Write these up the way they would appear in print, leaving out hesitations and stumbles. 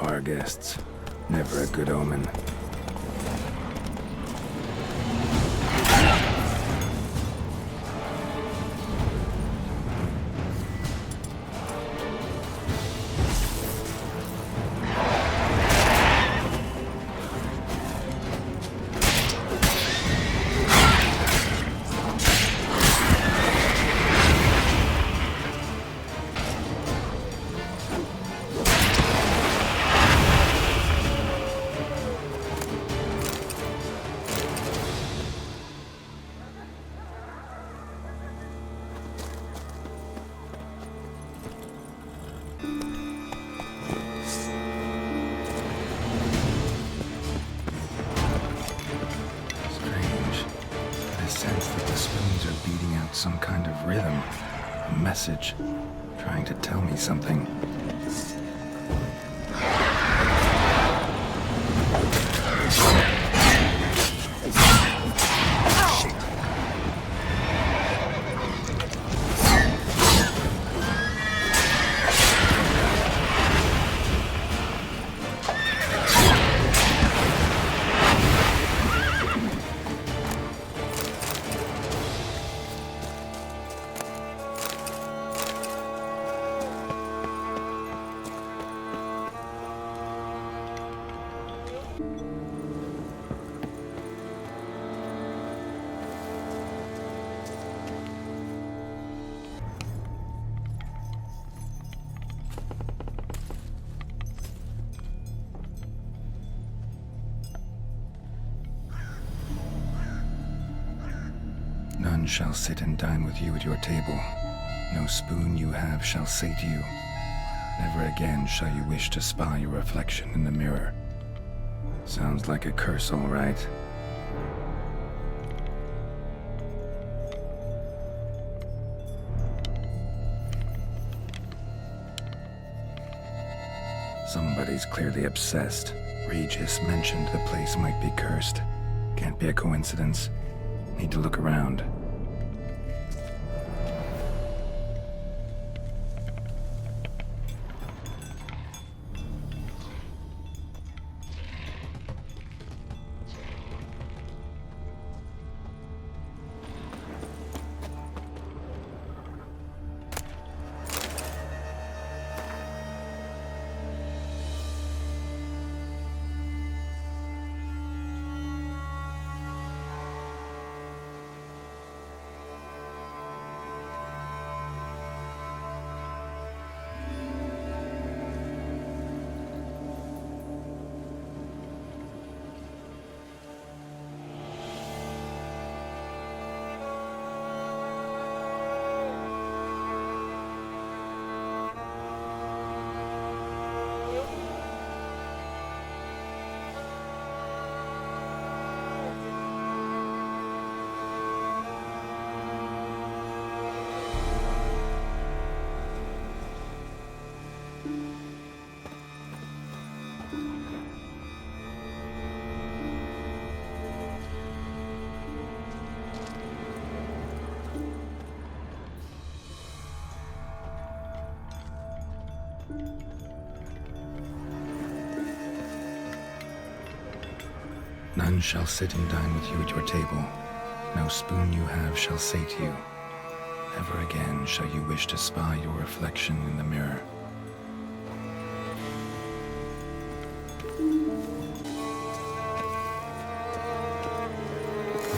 Subpar guests. Never a good omen. Some kind of rhythm, a message, trying to tell me something. None shall sit and dine with you at your table. No spoon you have shall sate you. Never again shall you wish to spy your reflection in the mirror. Sounds like a curse, all right. Somebody's clearly obsessed. Regis mentioned the place might be cursed. Can't be a coincidence. Need to look around. None shall sit and dine with you at your table. No spoon you have shall sate you. Never again shall you wish to spy your reflection in the mirror.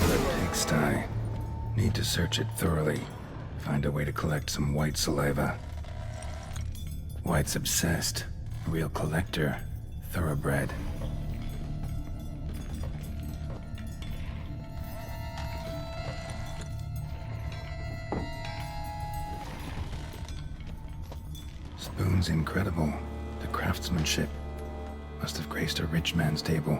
The pigsty. Need to search it thoroughly. Find a way to collect some white saliva. White's obsessed. A real collector. Thoroughbred. Spoon's incredible. The craftsmanship must have graced a rich man's table.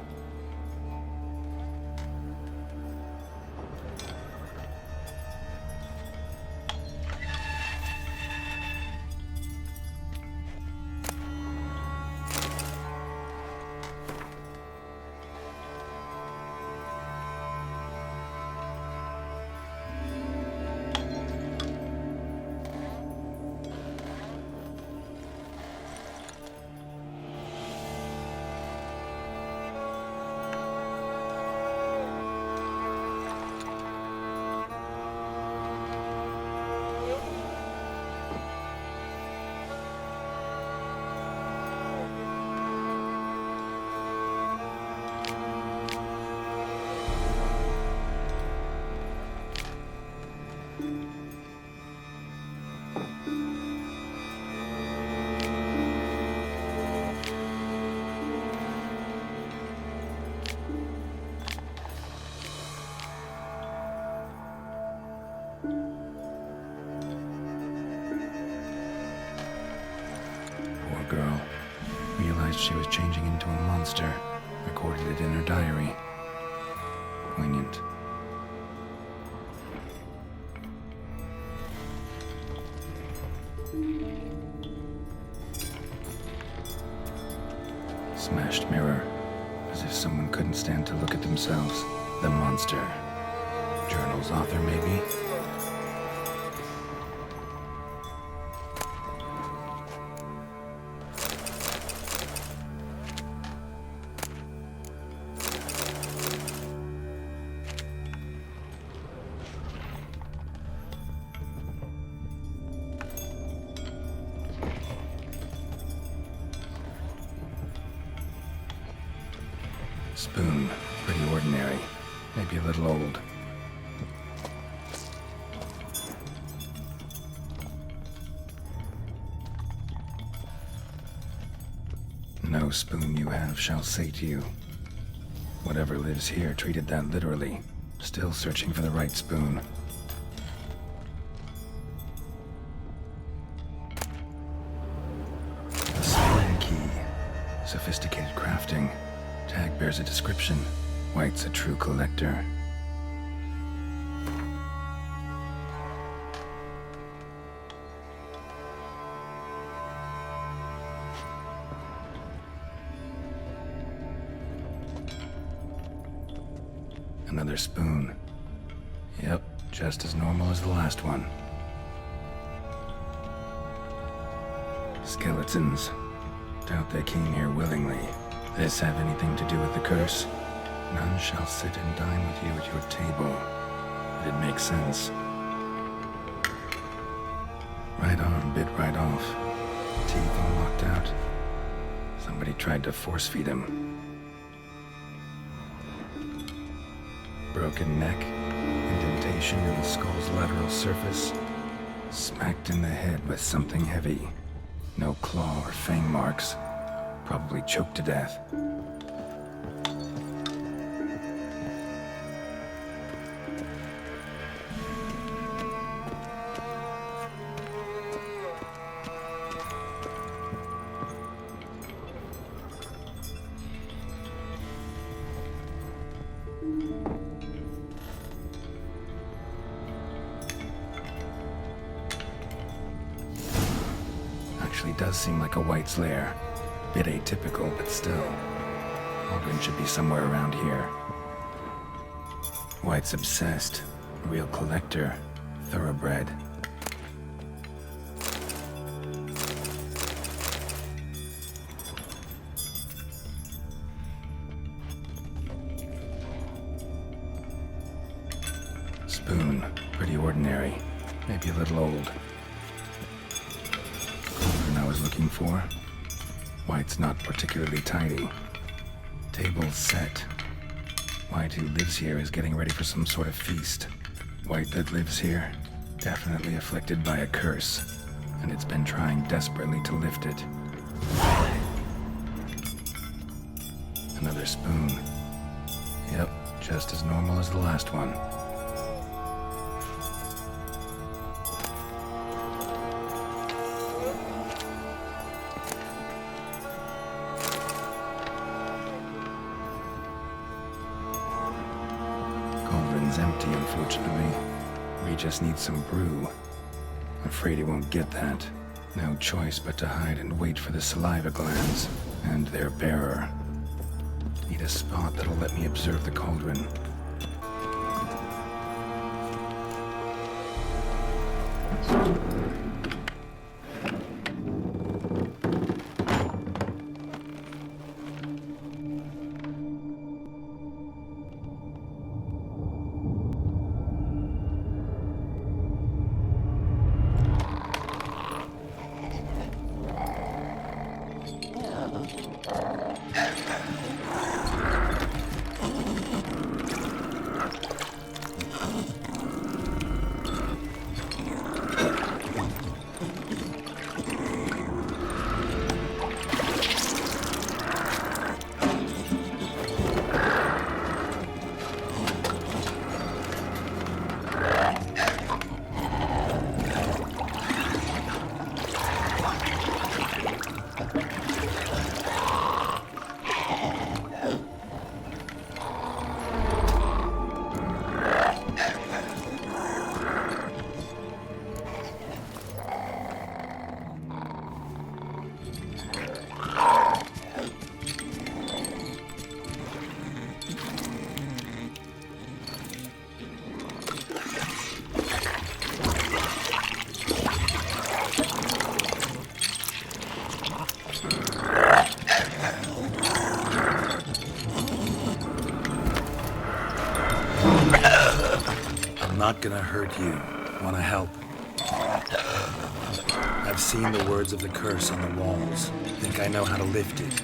realized she was changing into a monster, recorded it in her diary. Poignant. Smashed mirror, as if someone couldn't stand to look at themselves. The monster. Journal's author, maybe? Spoon. Pretty ordinary. Maybe a little old. No spoon you have shall sate you. Whatever lives here treated that literally. Still searching for the right spoon. A spoon key. Sophisticated crafting. Tag bears a description. White's a true collector. Another spoon. Yep, just as normal as the last one. Skeletons. Doubt they came here willingly. This have anything to do with the curse? None shall sit and dine with you at your table. It makes sense. Right on, bit right off. Teeth all knocked out. Somebody tried to force feed him. Broken neck, indentation in the skull's lateral surface. Smacked in the head with something heavy. No claw or fang marks. Probably choked to death. Actually does seem like a White's lair. Bit atypical, but still. Cauldron should be somewhere around here. White's obsessed. Real collector. Thoroughbred. Spoon. Pretty ordinary. Maybe a little old. Cauldron I was looking for. White's not particularly tidy. Table set. White who lives here is getting ready for some sort of feast. White that lives here, definitely afflicted by a curse, and it's been trying desperately to lift it. Another spoon. Yep, just as normal as the last one. Cauldron's empty, unfortunately. We just need some brew. Afraid he won't get that. No choice but to hide and wait for the saliva glands and their bearer. Need a spot that'll let me observe the cauldron. gonna hurt you. Wanna help? I've seen the words of the curse on the walls. Think I know how to lift it.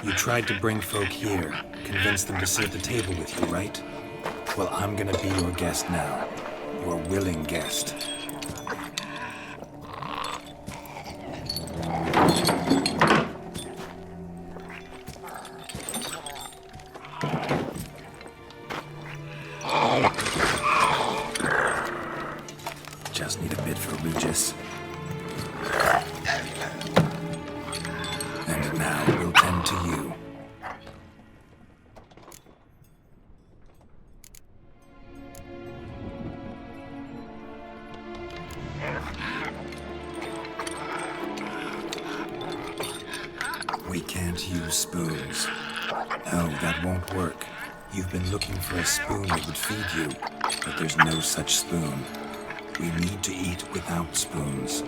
You tried to bring folk here, convince them to sit at the table with you, right? Well, I'm gonna be your guest now. Your willing guest. Just need a bit for Regis. And now we'll tend to you. We can't use spoons. No, that won't work. You've been looking for a spoon that would feed you, but there's no such spoon. We need to eat without spoons.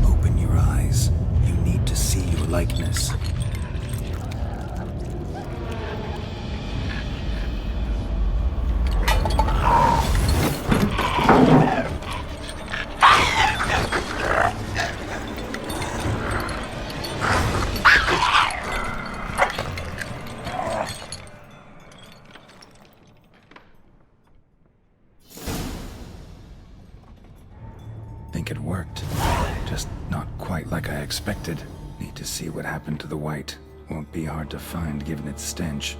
Open your eyes. You need to see your likeness. Think it worked. Just not quite like I expected. Need to see what happened to the white. Won't be hard to find given its stench.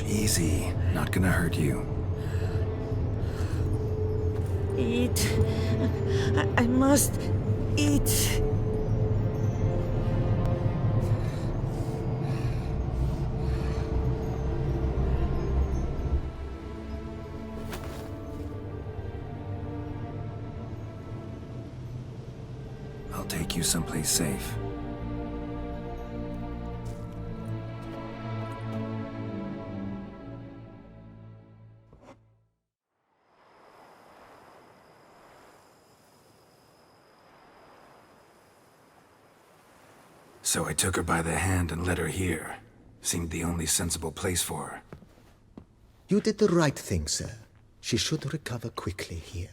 Easy. Not gonna hurt you. Eat. I must eat. I'll take you someplace safe. So I took her by the hand and led her here. Seemed the only sensible place for her. You did the right thing, sir. She should recover quickly here.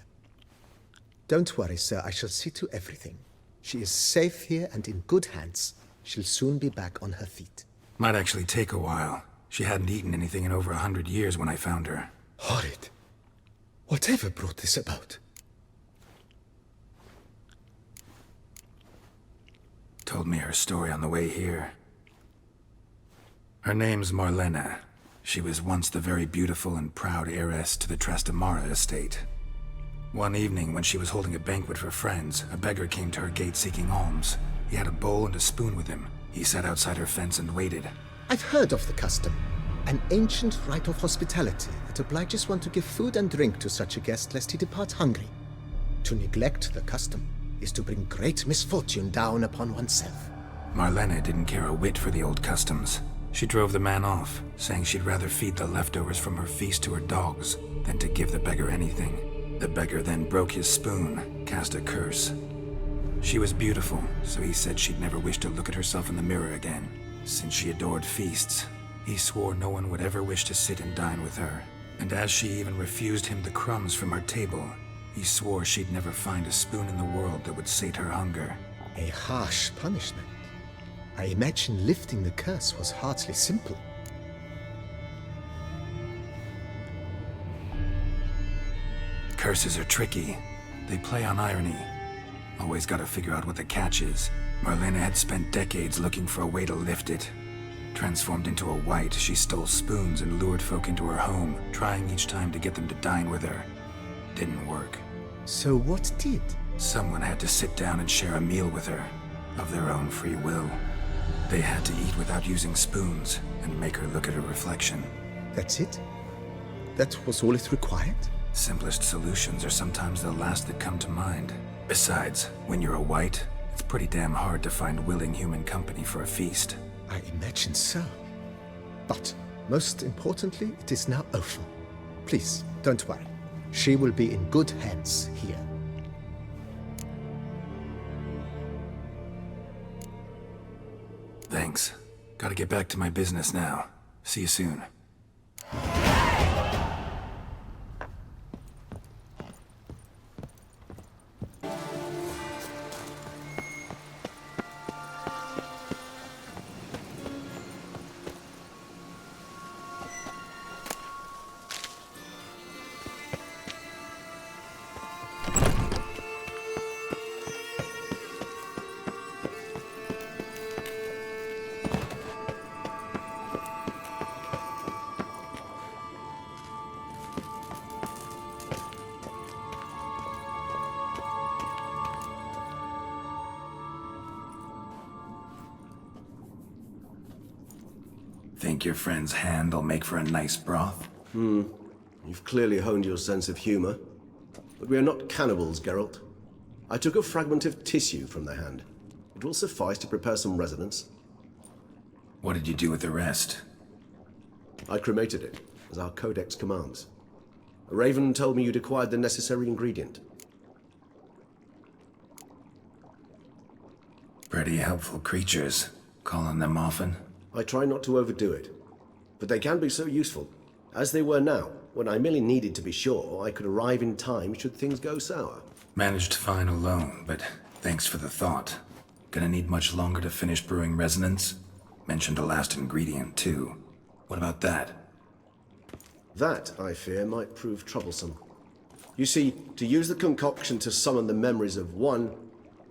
Don't worry, sir. I shall see to everything. She is safe here and in good hands. She'll soon be back on her feet. Might actually take a while. She hadn't eaten anything in over 100 years when I found her. Horrid. Whatever brought this about? Told me her story on the way here. Her name's Marlena. She was once the very beautiful and proud heiress to the Trastamara estate. One evening, when she was holding a banquet for friends, a beggar came to her gate seeking alms. He had a bowl and a spoon with him. He sat outside her fence and waited. I've heard of the custom. An ancient rite of hospitality that obliges one to give food and drink to such a guest lest he depart hungry. To neglect the custom is to bring great misfortune down upon oneself. Marlena didn't care a whit for the old customs. She drove the man off, saying she'd rather feed the leftovers from her feast to her dogs than to give the beggar anything. The beggar then broke his spoon, cast a curse. She was beautiful, so he said she'd never wish to look at herself in the mirror again. Since she adored feasts, he swore no one would ever wish to sit and dine with her. And as she even refused him the crumbs from her table, he swore she'd never find a spoon in the world that would sate her hunger. A harsh punishment. I imagine lifting the curse was hardly simple. Curses are tricky. They play on irony. Always gotta figure out what the catch is. Marlena had spent decades looking for a way to lift it. Transformed into a wight, she stole spoons and lured folk into her home, trying each time to get them to dine with her. Didn't work. So what did? Someone had to sit down and share a meal with her, of their own free will. They had to eat without using spoons, and make her look at her reflection. That's it? That was all it required? Simplest solutions are sometimes the last that come to mind. Besides, when you're a wight, it's pretty damn hard to find willing human company for a feast. I imagine so. But, most importantly, it is now over. Please, don't worry. She will be in good hands here. Thanks. Gotta get back to my business now. See you soon. Think your friend's hand'll make for a nice broth? You've clearly honed your sense of humor. But we are not cannibals, Geralt. I took a fragment of tissue from the hand. It will suffice to prepare some resonance. What did you do with the rest? I cremated it, as our codex commands. A raven told me you'd acquired the necessary ingredient. Pretty helpful creatures. Call on them often? I try not to overdo it, but they can be so useful, as they were now, when I merely needed to be sure I could arrive in time should things go sour. Managed fine alone, but thanks for the thought. Gonna need much longer to finish brewing resonance? Mentioned a last ingredient, too. What about that? That, I fear, might prove troublesome. You see, to use the concoction to summon the memories of one,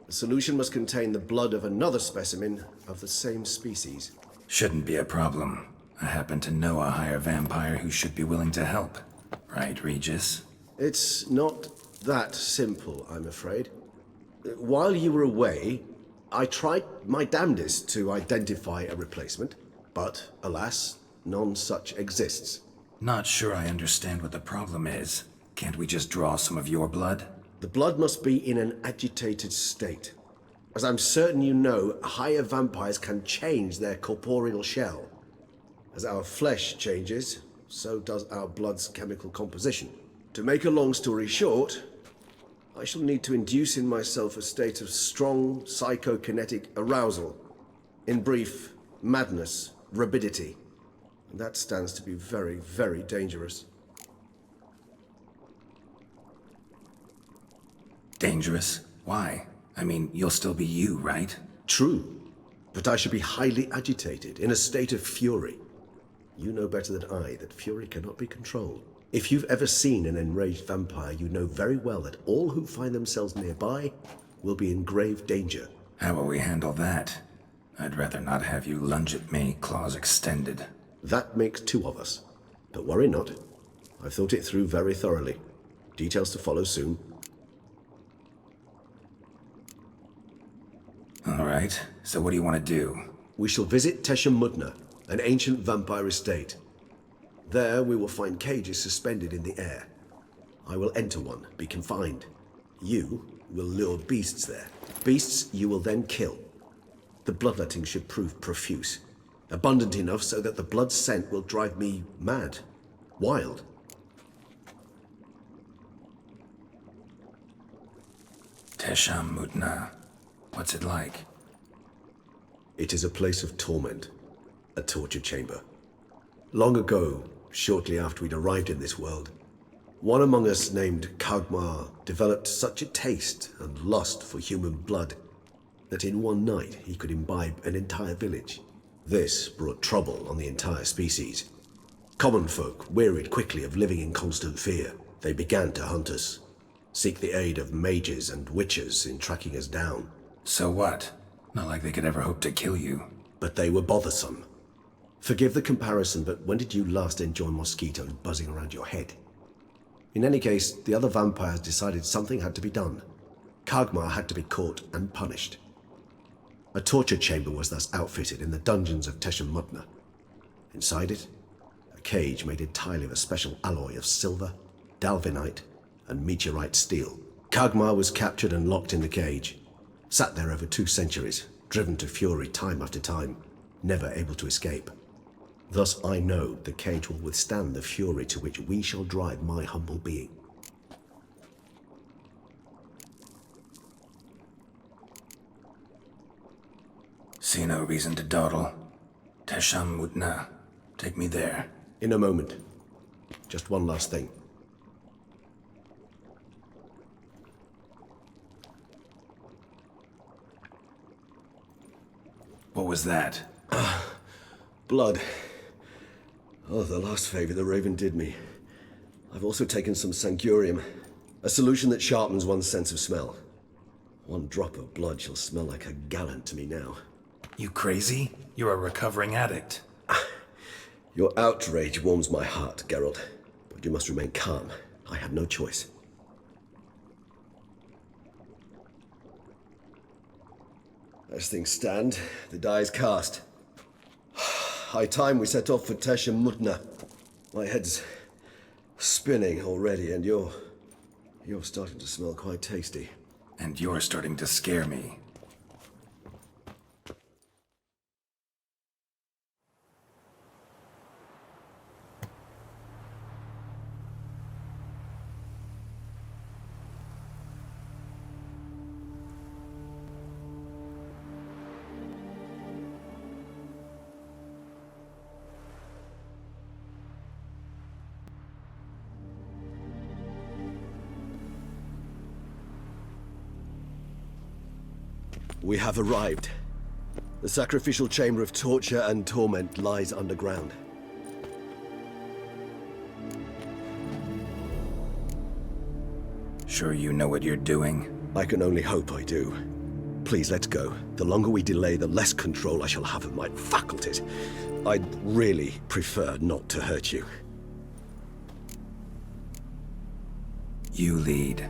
the solution must contain the blood of another specimen of the same species. Shouldn't be a problem. I happen to know a higher vampire who should be willing to help. Right, Regis? It's not that simple, I'm afraid. While you were away, I tried my damnedest to identify a replacement, but alas, none such exists. Not sure I understand what the problem is. Can't we just draw some of your blood? The blood must be in an agitated state. As I'm certain you know, higher vampires can change their corporeal shell. As our flesh changes, so does our blood's chemical composition. To make a long story short, I shall need to induce in myself a state of strong psychokinetic arousal. In brief, madness, rabidity. And that stands to be very, very dangerous. Dangerous? Why? I mean, you'll still be you, right? True, but I should be highly agitated, in a state of fury. You know better than I that fury cannot be controlled. If you've ever seen an enraged vampire, you know very well that all who find themselves nearby will be in grave danger. How will we handle that? I'd rather not have you lunge at me, claws extended. That makes two of us. But worry not. I've thought it through very thoroughly. Details to follow soon. All right, so what do you want to do? We shall visit Teshem Mudna, an ancient vampire estate. There we will find cages suspended in the air. I will enter one, be confined. You will lure beasts there. Beasts you will then kill. The bloodletting should prove profuse. Abundant enough so that the blood scent will drive me mad. Wild. Teshem Mudna. What's it like? It is a place of torment. A torture chamber. Long ago, shortly after we'd arrived in this world, one among us named Kagmar developed such a taste and lust for human blood that in one night he could imbibe an entire village. This brought trouble on the entire species. Common folk wearied quickly of living in constant fear. They began to hunt us, seek the aid of mages and witches in tracking us down. So what? Not like they could ever hope to kill you. But they were bothersome. Forgive the comparison, but when did you last enjoy mosquitoes buzzing around your head? In any case, the other vampires decided something had to be done. Kagmar had to be caught and punished. A torture chamber was thus outfitted in the dungeons of Teshem Mudna. Inside it, a cage made entirely of a special alloy of silver, dalvinite, and meteorite steel. Kagmar was captured and locked in the cage. Sat there over 2 centuries, driven to fury time after time, never able to escape. Thus I know the cage will withstand the fury to which we shall drive my humble being. See no reason to dawdle. Teshem Mudna. Take me there. In a moment. Just one last thing. What was that? Blood. Oh, the last favor the Raven did me. I've also taken some Sancurium, a solution that sharpens one's sense of smell. One drop of blood shall smell like a gallon to me now. You crazy? You're a recovering addict. Your outrage warms my heart, Geralt. But you must remain calm. I have no choice. As things stand, the die is cast. High time we set off for Teshem Mudna. My head's spinning already, and you're starting to smell quite tasty. And you're starting to scare me. We have arrived. The sacrificial chamber of torture and torment lies underground. Sure you know what you're doing? I can only hope I do. Please, let's go. The longer we delay, the less control I shall have of my faculties. I'd really prefer not to hurt you. You lead.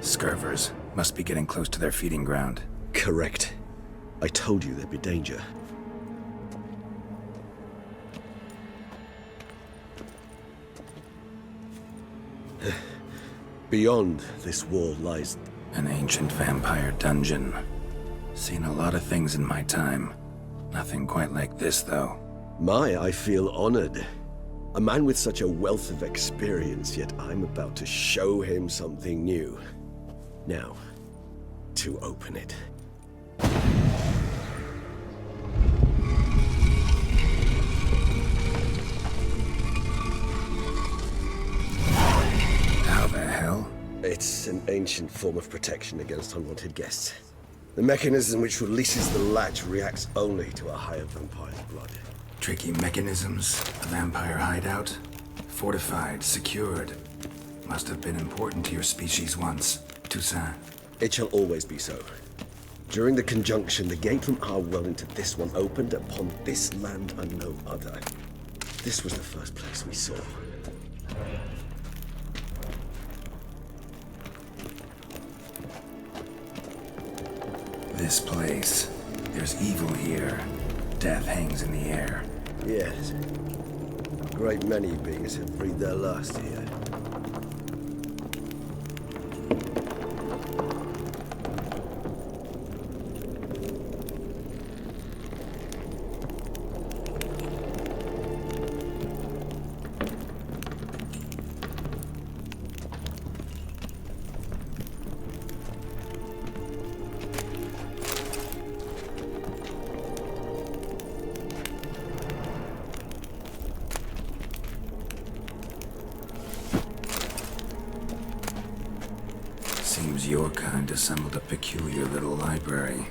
Scurvers must be getting close to their feeding ground. Correct. I told you there'd be danger. Beyond this wall lies... An ancient vampire dungeon. Seen a lot of things in my time. Nothing quite like this, though. I feel honored. A man with such a wealth of experience, yet I'm about to show him something new. Now, to open it. It's an ancient form of protection against unwanted guests. The mechanism which releases the latch reacts only to a higher vampire's blood. Tricky mechanisms, a vampire hideout. Fortified, secured. Must have been important to your species once, Toussaint. It shall always be so. During the conjunction, the gate from our well into this one opened upon this land and no other. This was the first place we saw. This place. There's evil here. Death hangs in the air. Yes. A great many beings have breathed their last here. Seems your kind assembled a peculiar little library.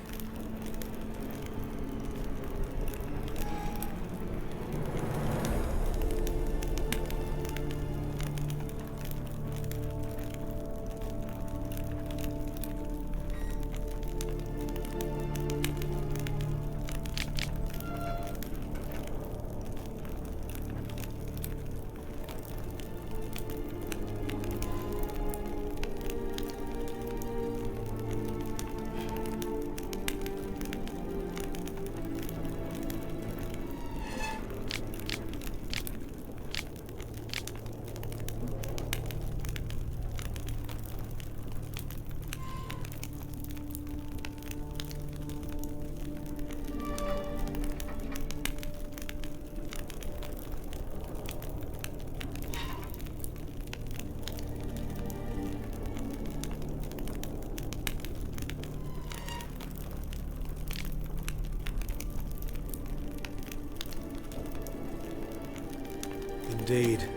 Indeed,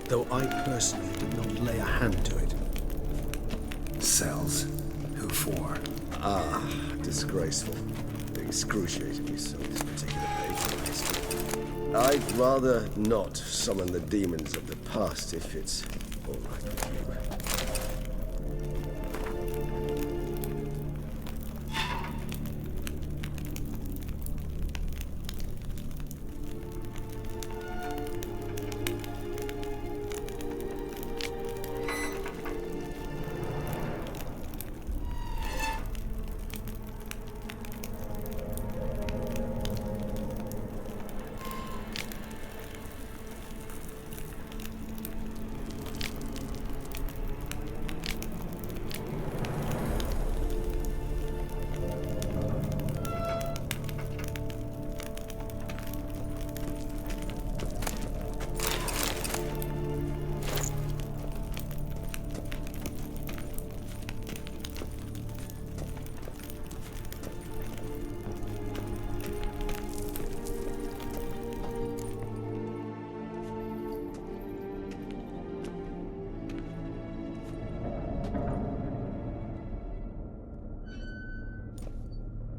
though I personally did not lay a hand to it. Cells. Who for? Disgraceful. Excruciatingly so, this particular page of history. I'd rather not summon the demons of the past if it's all right with you.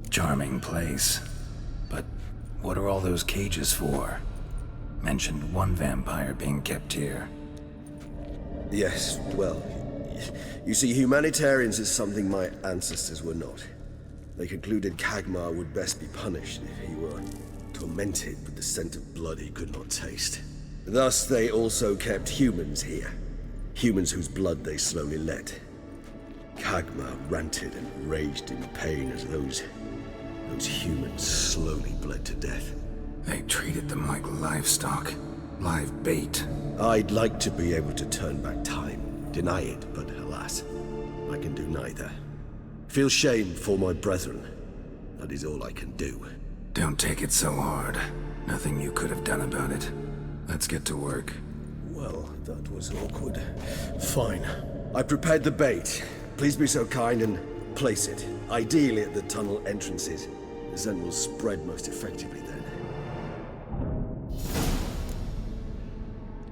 Charming place. But what are all those cages for? Mentioned one vampire being kept here. Yes, well, you see, humanitarians is something my ancestors were not. They concluded Kagmar would best be punished if he were tormented with the scent of blood he could not taste. Thus, they also kept humans here. Humans whose blood they slowly let. Kagmar ranted and raged in pain as those humans slowly bled to death. They treated them like livestock. Live bait. I'd like to be able to turn back time, deny it, but alas, I can do neither. Feel shame for my brethren. That is all I can do. Don't take it so hard. Nothing you could have done about it. Let's get to work. Well, that was awkward. Fine. I prepared the bait. Please be so kind and place it, ideally at the tunnel entrances. The scent will spread most effectively then.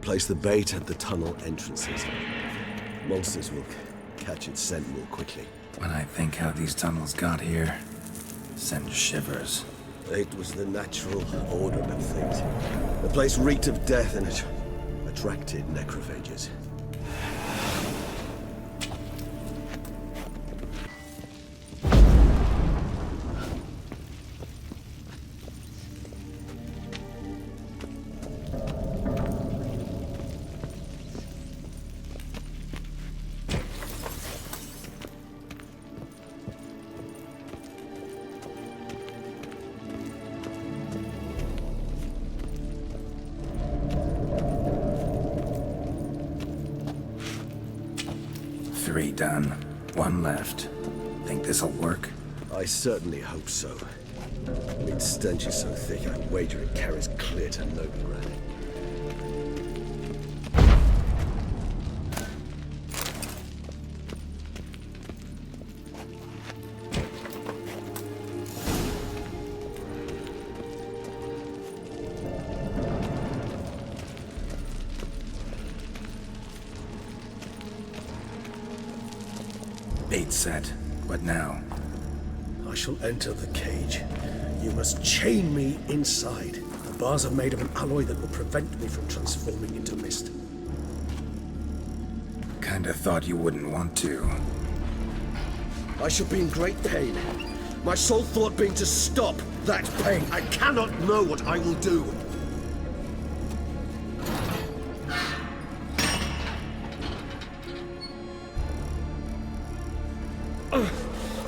Place the bait at the tunnel entrances. Monsters will catch its scent more quickly. When I think how these tunnels got here, sends shivers. It was the natural order of things. The place reeked of death and it attracted necrophages. Three done. One left. Think this'll work? I certainly hope so. Its stench is so thick, I wager it carries clear to Novigrad. Bait set. What now? I shall enter the cage. You must chain me inside. The bars are made of an alloy that will prevent me from transforming into mist. Kinda thought you wouldn't want to. I shall be in great pain. My sole thought being to stop that pain. I cannot know what I will do.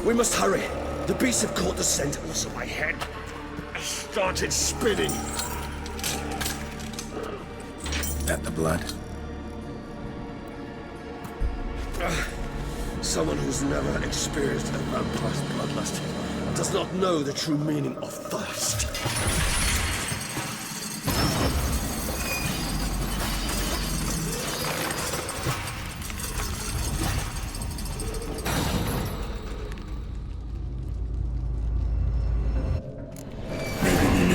We must hurry. The beasts have caught the scent, and also my head started spinning. That the blood? Someone who's never experienced a vampire's bloodlust does not know the true meaning of thirst.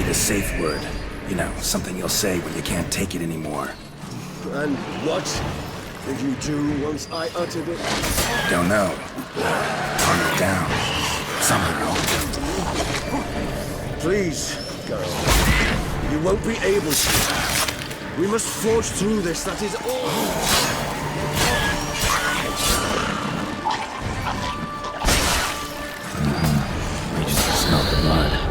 A safe word. You know, something you'll say when you can't take it anymore. And what did you do once I uttered it? Don't know. Calm it down. Somehow. Please, girl. You won't be able to. We must forge through this, that is all. Reaches to smell the blood.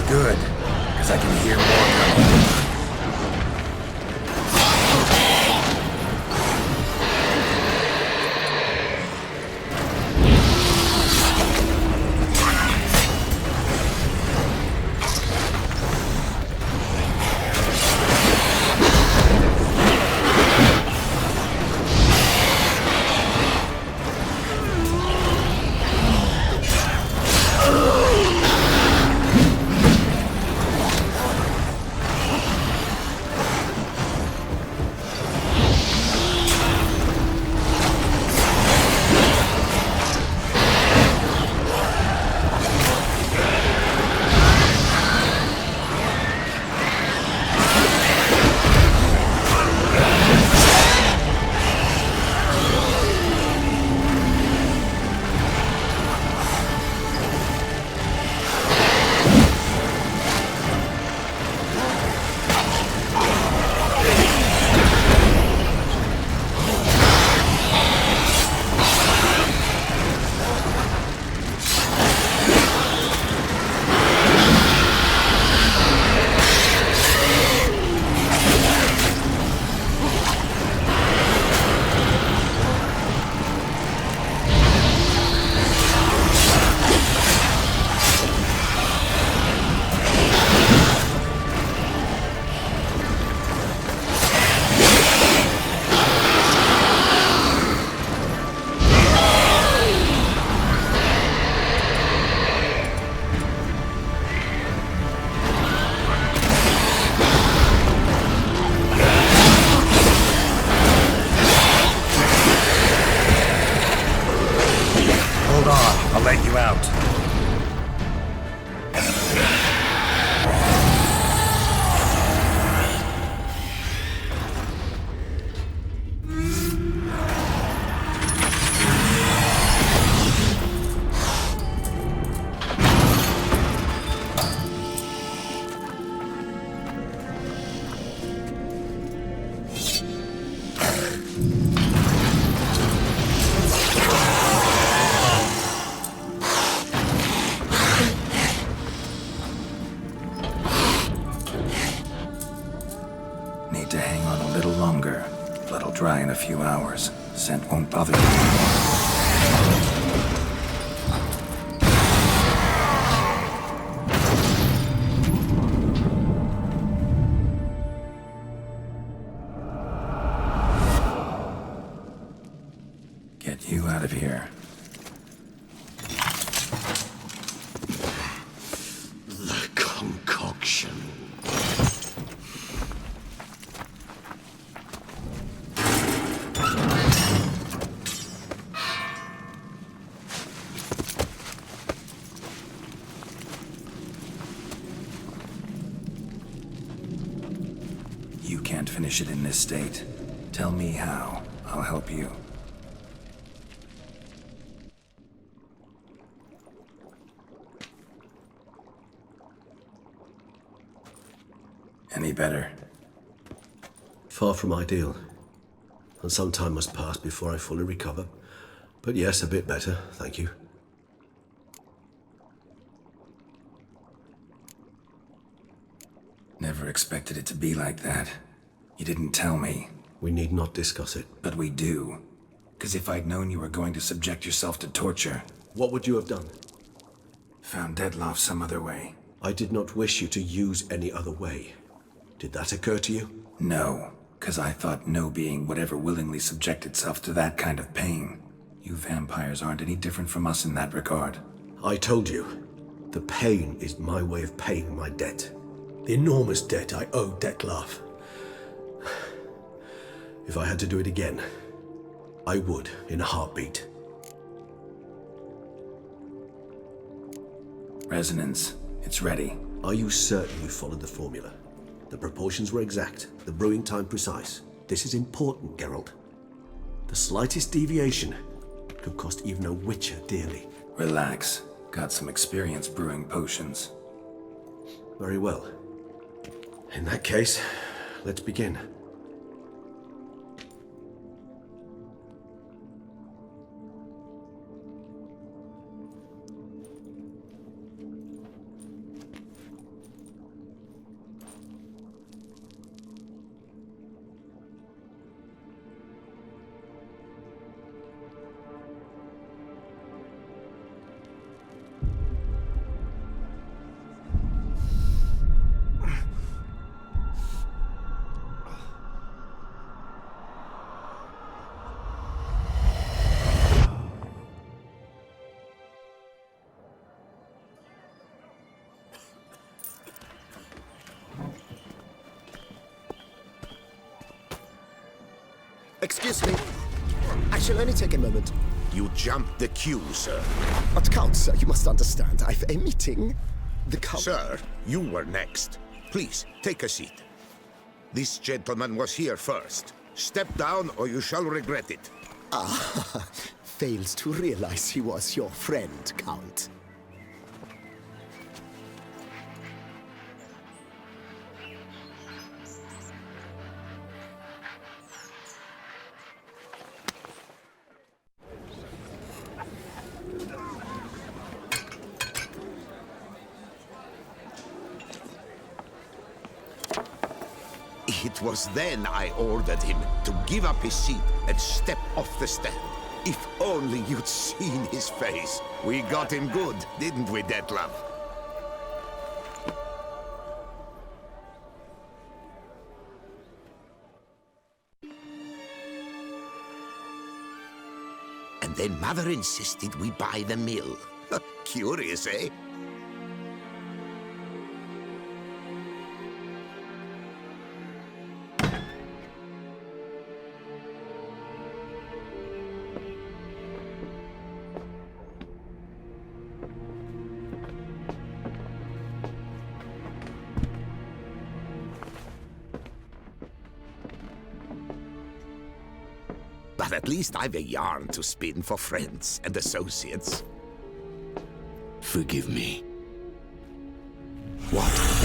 Good, because I can hear more coming. dry in a few hours. Scent won't bother you anymore. Get you out of here. The concoction. You can't finish it in this state. Tell me how. I'll help you. Any better? Far from ideal. And some time must pass before I fully recover. But yes, a bit better, thank you. Never expected it to be like that. You didn't tell me. We need not discuss it. But we do. Because if I'd known you were going to subject yourself to torture, What would you have done? found Dettlaff some other way. I did not wish you to use any other way. Did that occur to you? No, because I thought no being would ever willingly subject itself to that kind of pain. You vampires aren't any different from us in that regard. I told you, the pain is my way of paying my debt. The enormous debt I owe Dettlaff. If I had to do it again, I would in a heartbeat. Resonance. It's ready. Are you certain you followed the formula? The proportions were exact, the brewing time precise. This is important, Geralt. The slightest deviation could cost even a witcher dearly. Relax. Got some experience brewing potions. Very well. In that case, let's begin. Excuse me. I shall only take a moment. You jumped the queue, sir. But Count, sir, you must understand. I've a meeting. The Count... Sir, you were next. Please, take a seat. This gentleman was here first. Step down or you shall regret it. Ah, fails to realize he was your friend, Count. It was then I ordered him to give up his seat and step off the stand. If only you'd seen his face. We got him good, didn't we, Dettlaff? And then Mother insisted we buy the mill. Curious, eh? But at least I've a yarn to spin for friends and associates. Forgive me. What?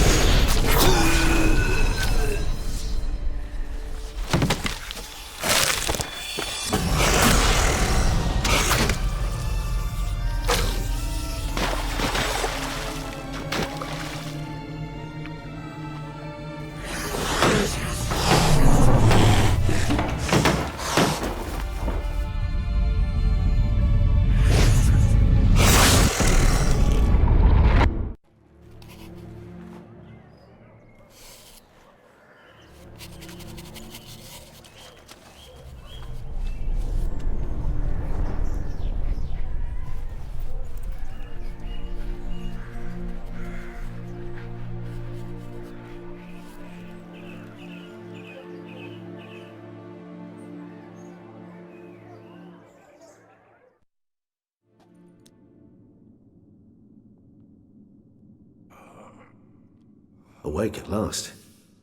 Awake at last.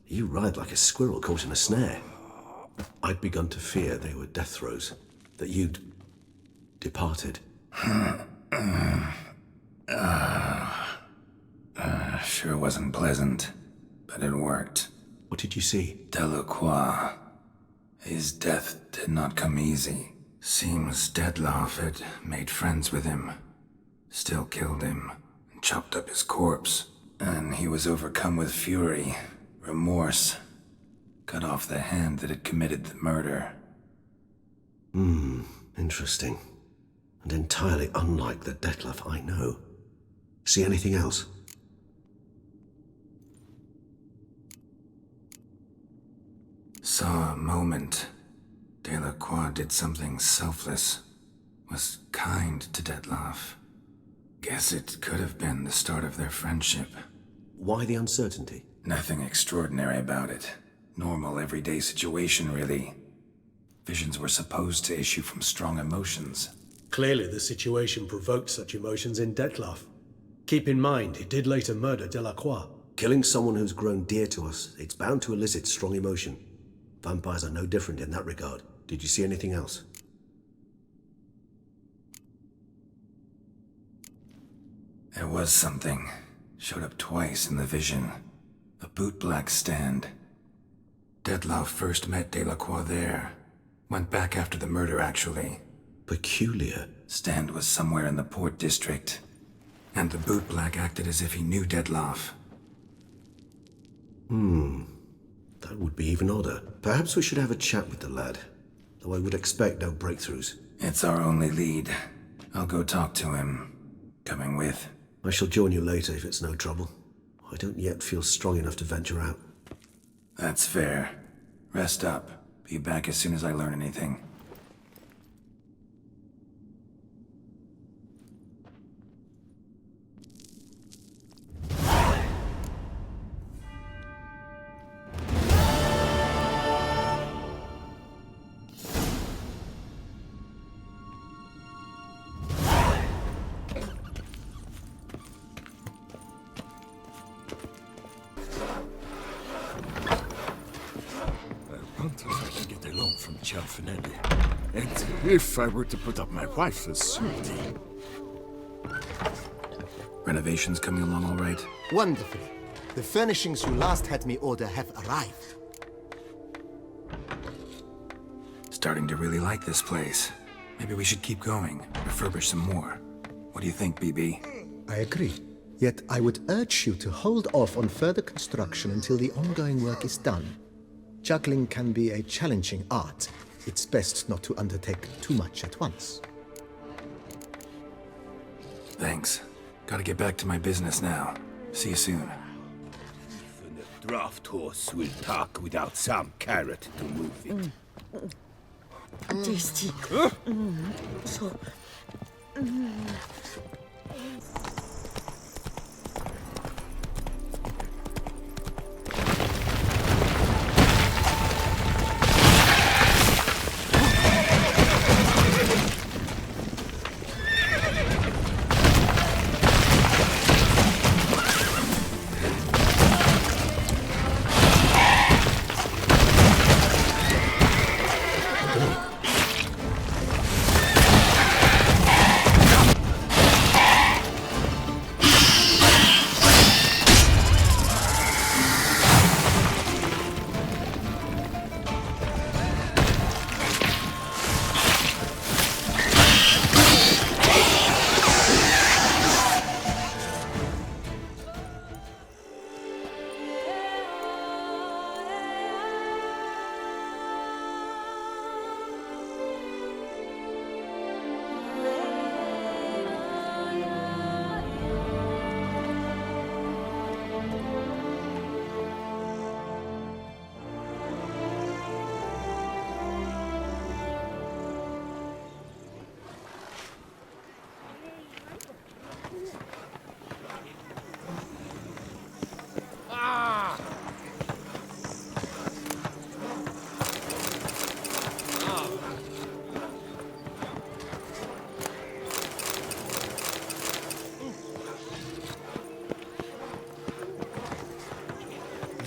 You ride like a squirrel caught in a snare. I'd begun to fear they were death throes, that you'd departed. Sure wasn't pleasant, but it worked. What did you see? Delacroix. His death did not come easy. Seems Detlaff had made friends with him, still killed him, and chopped up his corpse. And he was overcome with fury, remorse, cut off the hand that had committed the murder. Interesting. And entirely unlike the Detlaff I know. See anything else? Saw a moment. Delacroix did something selfless. Was kind to Detlaff. Guess it could have been the start of their friendship. Why the uncertainty? Nothing extraordinary about it. Normal, everyday situation, really. Visions were supposed to issue from strong emotions. Clearly, the situation provoked such emotions in Detlaff. Keep in mind, he did later murder Delacroix. Killing someone who's grown dear to us, it's bound to elicit strong emotion. Vampires are no different in that regard. Did you see anything else? There was something. Showed up twice in the vision. A bootblack stand. Detlaff first met Delacroix there. Went back after the murder, actually. Peculiar. Stand was somewhere in the Port District. And the bootblack acted as if he knew Detlaff. That would be even odder. Perhaps we should have a chat with the lad. Though I would expect no breakthroughs. It's our only lead. I'll go talk to him. Coming with? I shall join you later if it's no trouble. I don't yet feel strong enough to venture out. That's fair. Rest up. Be back as soon as I learn anything. From Cianfinelli. And if I were to put up my wife as surety... Renovations coming along all right? Wonderfully. The furnishings you last had me order have arrived. Starting to really like this place. Maybe we should keep going, refurbish some more. What do you think, BB? I agree. Yet I would urge you to hold off on further construction until the ongoing work is done. Juggling can be a challenging art. It's best not to undertake too much at once. Thanks. Gotta get back to my business now. See you soon. Even a draft horse will talk without some carrot to move it. Tasty. So.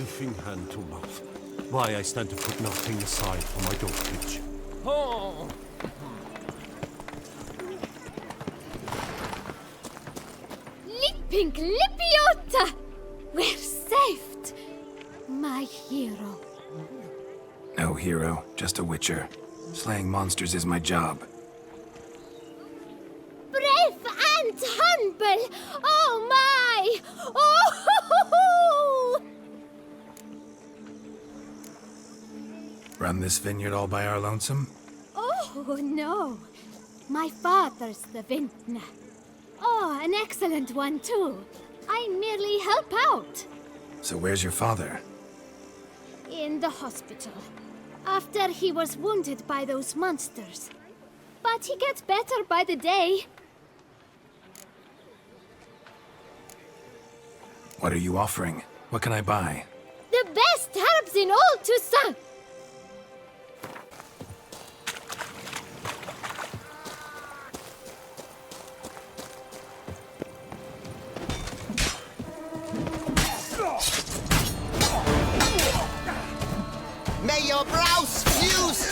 everything hand to mouth. Why I stand to put nothing aside for my dotage. Oh! Lippink Lipiota! We're saved! My hero. No hero, just a witcher. Slaying monsters is my job. Brave and humble! Oh my! Oh! Run this vineyard all by our lonesome? Oh no! My father's the vintner. Oh, an excellent one too. I merely help out. So where's your father? In the hospital. After he was wounded by those monsters. But he gets better by the day. What are you offering? What can I buy? The best herbs in all Toussaint! May your brows fuse!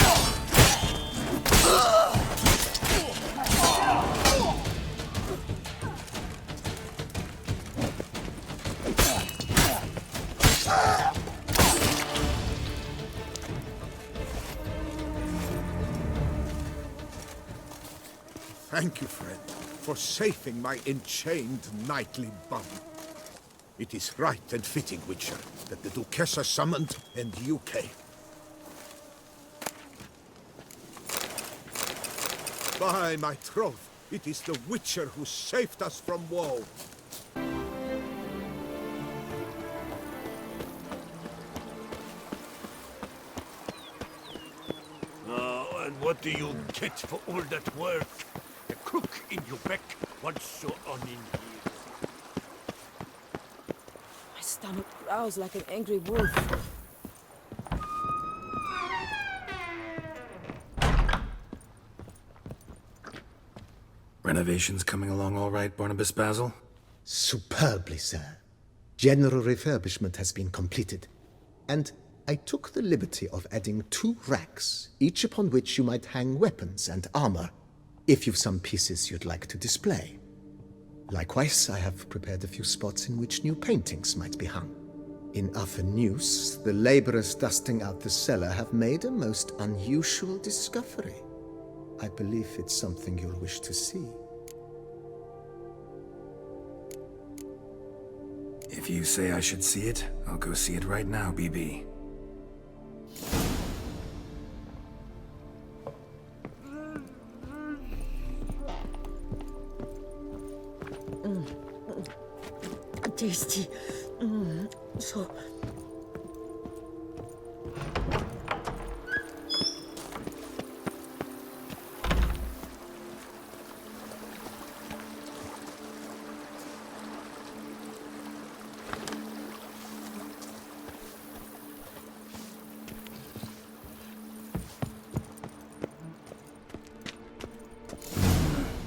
Thank you, friend, for saving my enchained knightly body. It is right and fitting, Witcher, that the Duchessa summoned and you came. By my troth, it is the Witcher who saved us from woe. And what do you get for all that work? A crook in your back once so on in here. My stomach growls like an angry wolf. Renovations coming along all right, Barnabas Basil? Superbly, sir. General refurbishment has been completed. And I took the liberty of adding 2 racks, each upon which you might hang weapons and armor, if you've some pieces you'd like to display. Likewise, I have prepared a few spots in which new paintings might be hung. In Athenus, the laborers dusting out the cellar have made a most unusual discovery. I believe it's something you'll wish to see. If you say I should see it, I'll go see it right now, BB. Tasty. So...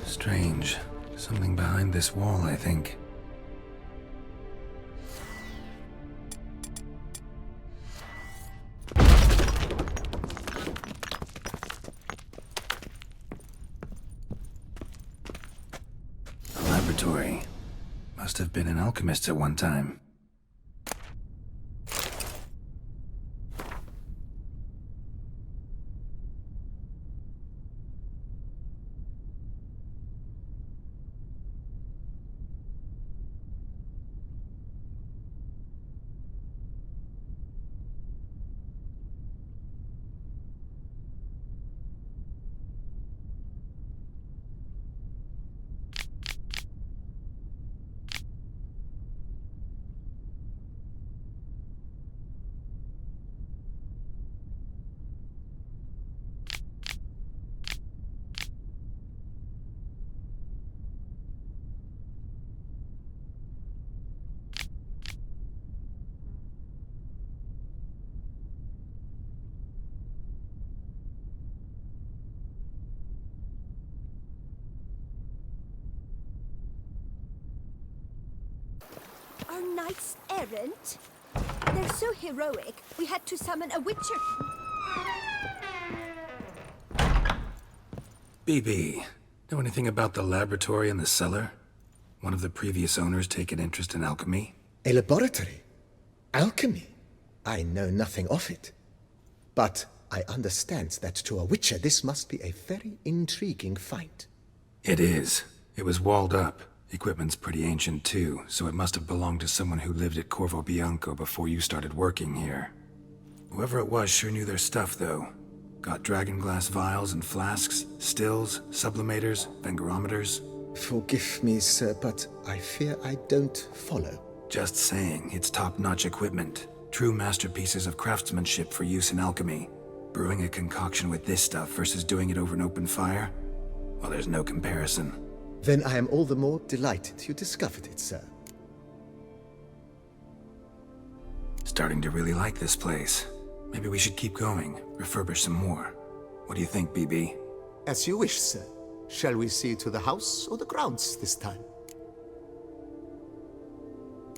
Strange. Something behind this wall, I think. A laboratory. Must have been an alchemist at one time. Our knight's errant? They're so heroic, we had to summon a witcher. BB, know anything about the laboratory in the cellar? One of the previous owners take an interest in alchemy? A laboratory? Alchemy? I know nothing of it. But I understand that to a witcher this must be a very intriguing find. It is. It was walled up. Equipment's pretty ancient too, so it must have belonged to someone who lived at Corvo Bianco before you started working here. Whoever it was sure knew their stuff, though. Got dragonglass vials and flasks, stills, sublimators, vengerometers. Forgive me, sir, but I fear I don't follow. Just saying, it's top-notch equipment. True masterpieces of craftsmanship for use in alchemy. Brewing a concoction with this stuff versus doing it over an open fire? Well, there's no comparison. Then I am all the more delighted you discovered it, sir. Starting to really like this place. Maybe we should keep going, refurbish some more. What do you think, BB? As you wish, sir. Shall we see to the house or the grounds this time?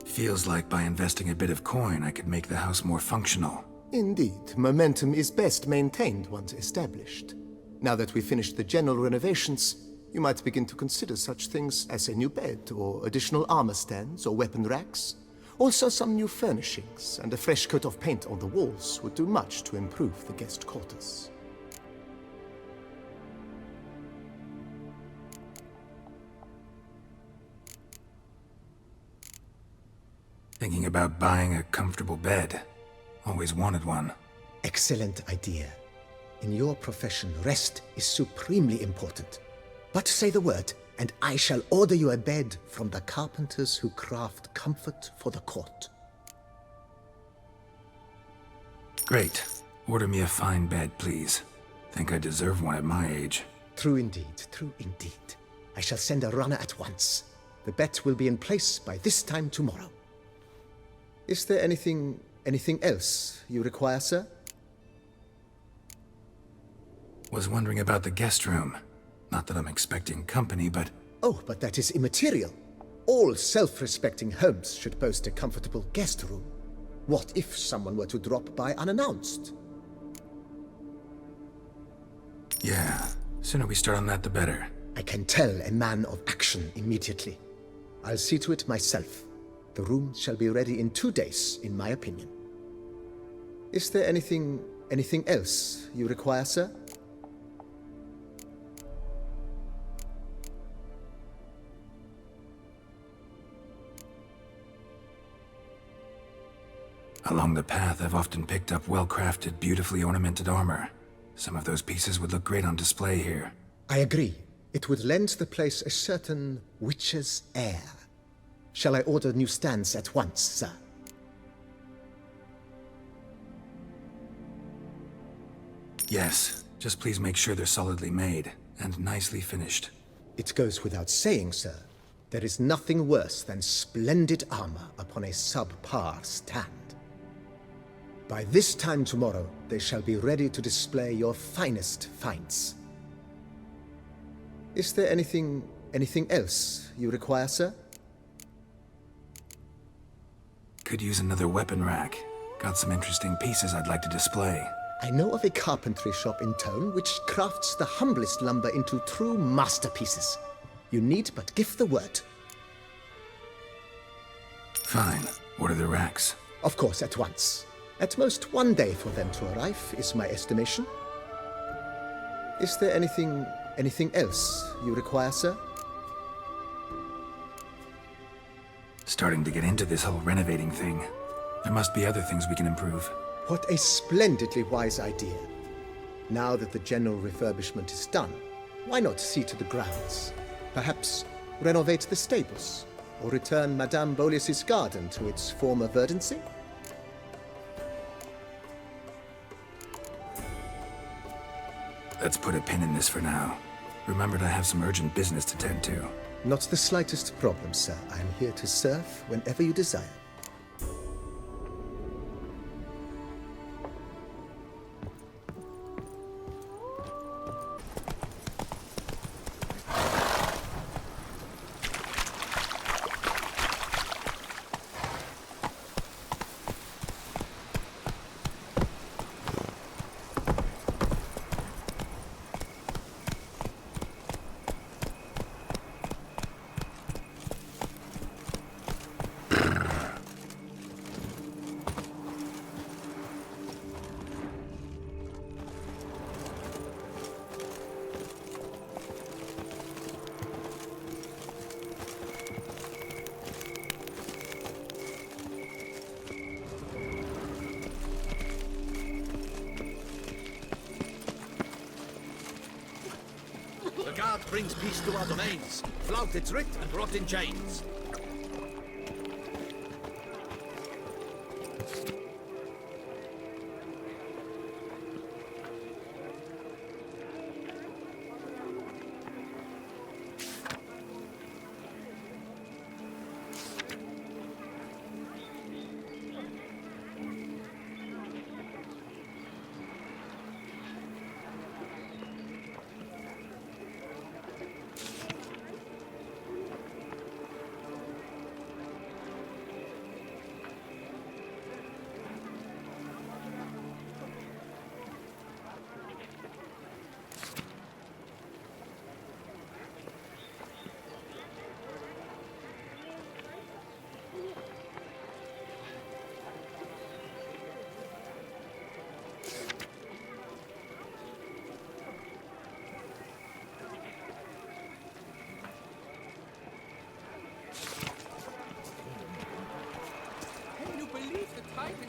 Feels like by investing a bit of coin, I could make the house more functional. Indeed, momentum is best maintained once established. Now that we've finished the general renovations, you might begin to consider such things as a new bed, or additional armor stands, or weapon racks. Also, some new furnishings and a fresh coat of paint on the walls would do much to improve the guest quarters. Thinking about buying a comfortable bed. Always wanted one. Excellent idea. In your profession, rest is supremely important. But say the word, and I shall order you a bed from the carpenters who craft comfort for the court. Great. Order me a fine bed, please. Think I deserve one at my age. True indeed, true indeed. I shall send a runner at once. The bet will be in place by this time tomorrow. Is there anything else you require, sir? Was wondering about the guest room. Not that I'm expecting company, but... Oh, but that is immaterial. All self-respecting homes should boast a comfortable guest room. What if someone were to drop by unannounced? Yeah, sooner we start on that the better. I can tell a man of action immediately. I'll see to it myself. The room shall be ready in 2 days, in my opinion. Is there anything else you require, sir? Along the path, I've often picked up well-crafted, beautifully ornamented armor. Some of those pieces would look great on display here. I agree. It would lend the place a certain witch's air. Shall I order new stands at once, sir? Yes. Just please make sure they're solidly made and nicely finished. It goes without saying, sir. There is nothing worse than splendid armor upon a subpar stand. By this time tomorrow, they shall be ready to display your finest finds. Is there anything else you require, sir? Could use another weapon rack. Got some interesting pieces I'd like to display. I know of a carpentry shop in town which crafts the humblest lumber into true masterpieces. You need but give the word. Fine. Order the racks. Of course, at once. At most 1 day for them to arrive, is my estimation. Is there anything else you require, sir? Starting to get into this whole renovating thing. There must be other things we can improve. What a splendidly wise idea. Now that the general refurbishment is done, why not see to the grounds? Perhaps renovate the stables, or return Madame Bolis's garden to its former verdancy? Let's put a pin in this for now. Remembered I have some urgent business to tend to. Not the slightest problem, sir. I am here to serve whenever you desire. brings peace to our domains. Flout its writ and rot in chains.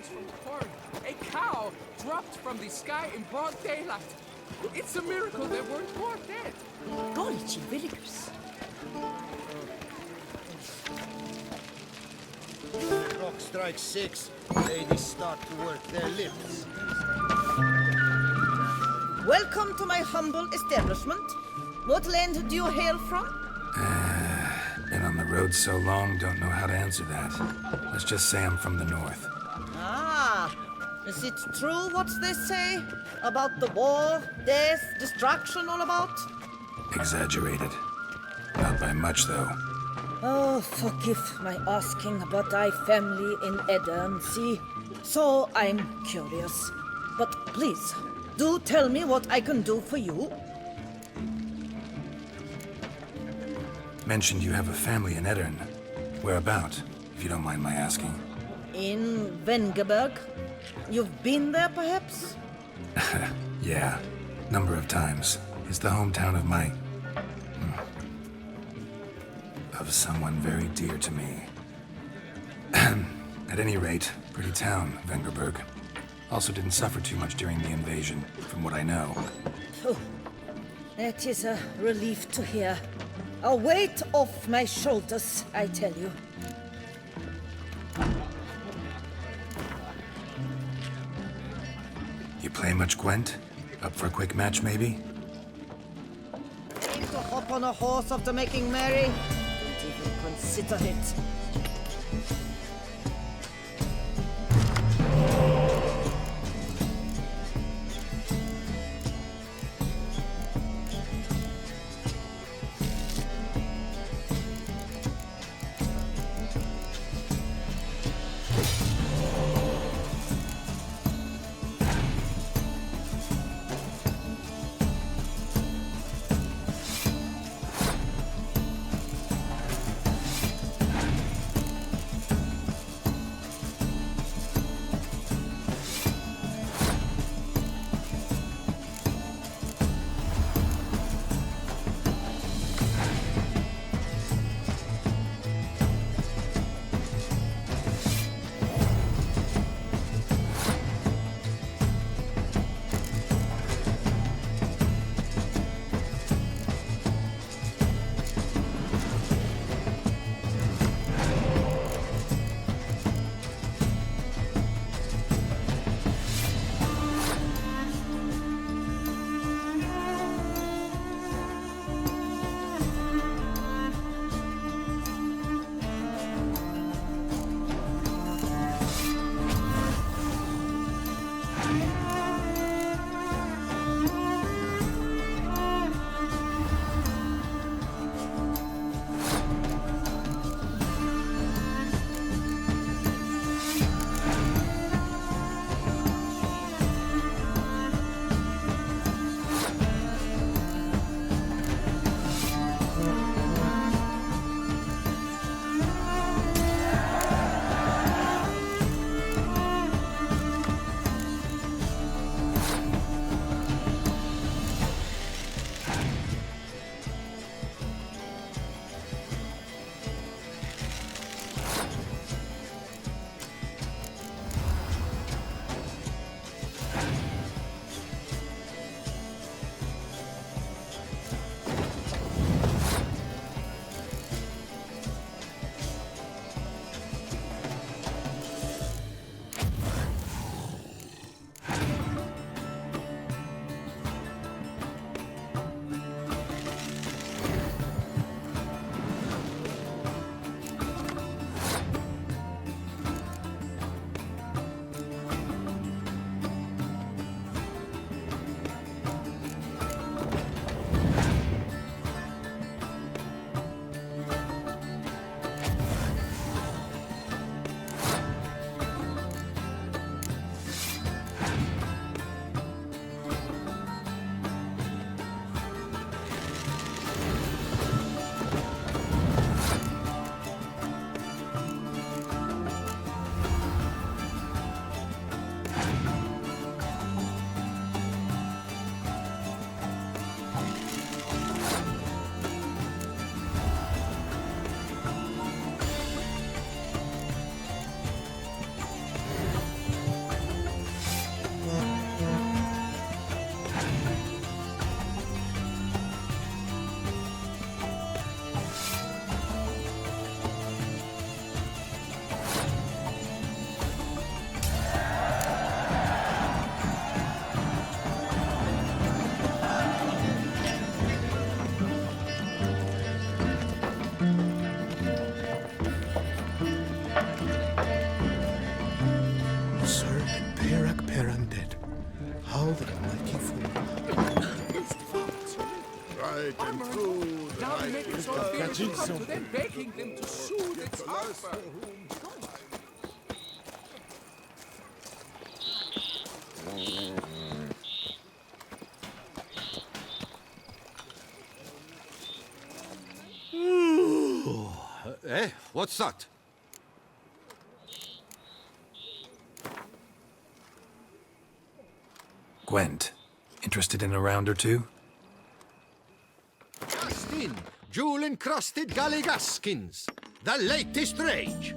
From the corn. A cow dropped from the sky in broad daylight. It's a miracle they weren't more dead. Golly gee willikers. Clock strikes 6. Ladies start to work their lips. Welcome to my humble establishment. What land do you hail from? Been on the road so long, don't know how to answer that. Let's just say I'm from the north. Ah, is it true what they say about the war, death, destruction all about? Exaggerated. Not by much, though. Oh, forgive my asking, but I family in Edern, see? So I'm curious. But please, do tell me what I can do for you. Mentioned you have a family in Edern. Whereabout, if you don't mind my asking? In Vengerberg. You've been there, perhaps? Yeah, number of times. It's the hometown of my... of someone very dear to me. At any rate, pretty town, Vengerberg. Also didn't suffer too much during the invasion, from what I know. Oh, that is a relief to hear. A weight off my shoulders, I tell you. You play much Gwent? Up for a quick match, maybe? Aim to hop on a horse after making merry? Don't even consider it. Right and food. Now we make it so Felix Catching will come to some. them, begging them to soothe its heartburn. Eh? What's that? Gwent, interested in a round or two? Just in, jewel-encrusted galligaskins. The latest rage.